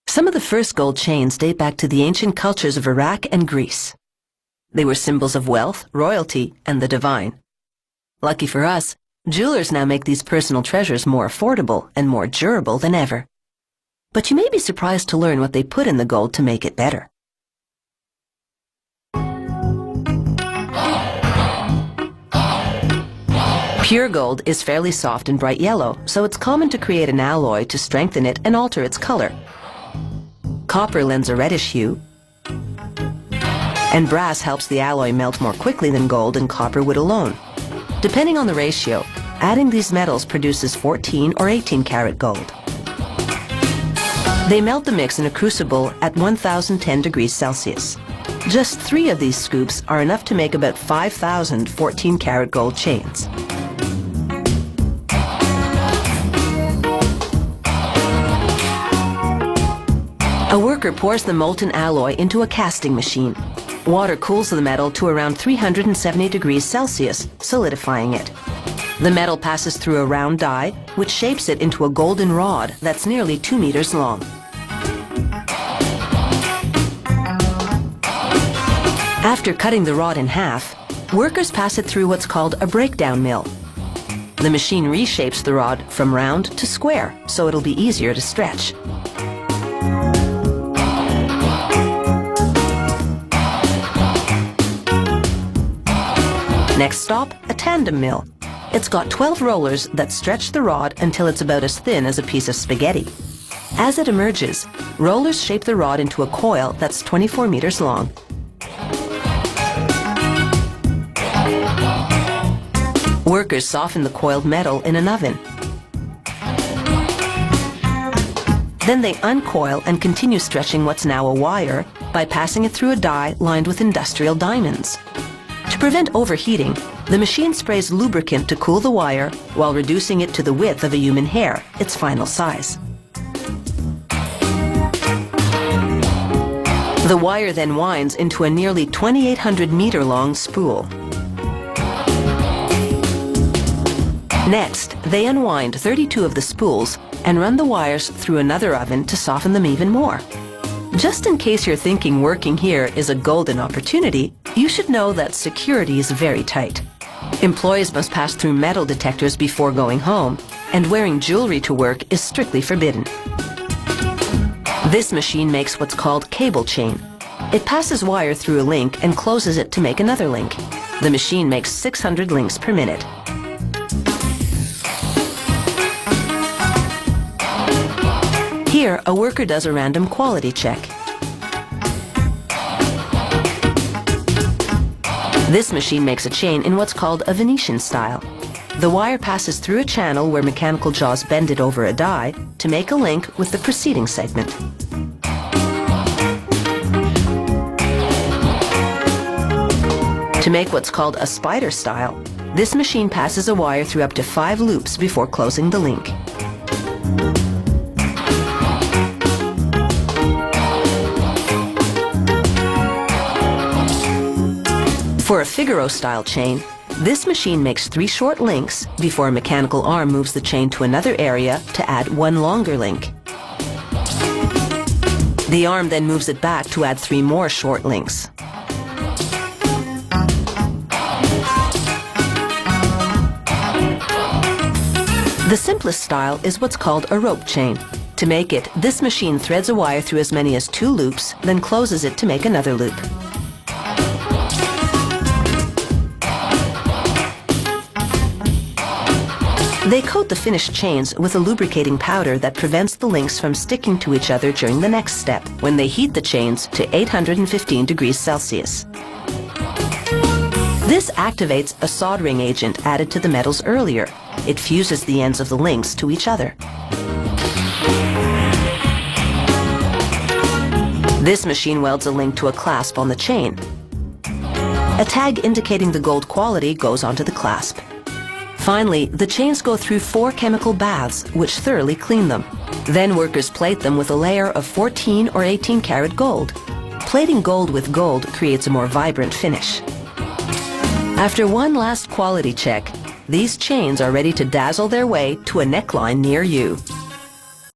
Some of the first gold chains date back to the ancient cultures of Iraq and Greece. They were symbols of wealth, royalty, and the divine. Lucky for us, jewelers now make these personal treasures more affordable and more durable than ever. But you may be surprised to learn what they put in the gold to make it better. Pure gold is fairly soft and bright yellow, so it's common to create an alloy to strengthen it and alter its color. Copper lends a reddish hue, and brass helps the alloy melt more quickly than gold and copper would alone. Depending on the ratio, adding these metals produces 14 or 18 karat gold. They melt the mix in a crucible at 1010 degrees Celsius. Just 3 of these scoops are enough to make about 5,000 14 karat gold chains. A worker pours the molten alloy into a casting machine. Water cools the metal to around 370 degrees Celsius, solidifying it. The metal passes through a round die, which shapes it into a golden rod that's nearly 2 meters long. After cutting the rod in half, workers pass it through what's called a breakdown mill. The machine reshapes the rod from round to square, so it'll be easier to stretch. Next stop, a tandem mill. It's got 12 rollers that stretch the rod until it's about as thin as a piece of spaghetti. As it emerges, rollers shape the rod into a coil that's 24 meters long. Workers soften the coiled metal in an oven. Then they uncoil and continue stretching what's now a wire by passing it through a die lined with industrial diamonds. To prevent overheating, the machine sprays lubricant to cool the wire while reducing it to the width of a human hair, its final size. The wire then winds into a nearly 2,800 meter long spool. Next, they unwind 32 of the spools and run the wires through another oven to soften them even more. Just in case you're thinking working here is a golden opportunity, you should know that security is very tight. Employees must pass through metal detectors before going home, and wearing jewelry to work is strictly forbidden. This machine makes what's called cable chain. It passes wire through a link and closes it to make another link. The machine makes 600 links per minute. Here, a worker does a random quality check. This machine makes a chain in what's called a Venetian style. The wire passes through a channel where mechanical jaws bend it over a die to make a link with the preceding segment. To make what's called a spider style, this machine passes a wire through up to 5 loops before closing the link. For a Figaro-style chain, this machine makes 3 short links before a mechanical arm moves the chain to another area to add 1 longer link. The arm then moves it back to add 3 more short links. The simplest style is what's called a rope chain. To make it, this machine threads a wire through as many as 2 loops, then closes it to make another loop. They coat the finished chains with a lubricating powder that prevents the links from sticking to each other during the next step, when they heat the chains to 815 degrees Celsius. This activates a soldering agent added to the metals earlier. It fuses the ends of the links to each other. This machine welds a link to a clasp on the chain. A tag indicating the gold quality goes onto the clasp. Finally, the chains go through 4 chemical baths, which thoroughly clean them. Then workers plate them with a layer of 14 or 18 karat gold. Plating gold with gold creates a more vibrant finish. After one last quality check, these chains are ready to dazzle their way to a neckline near you.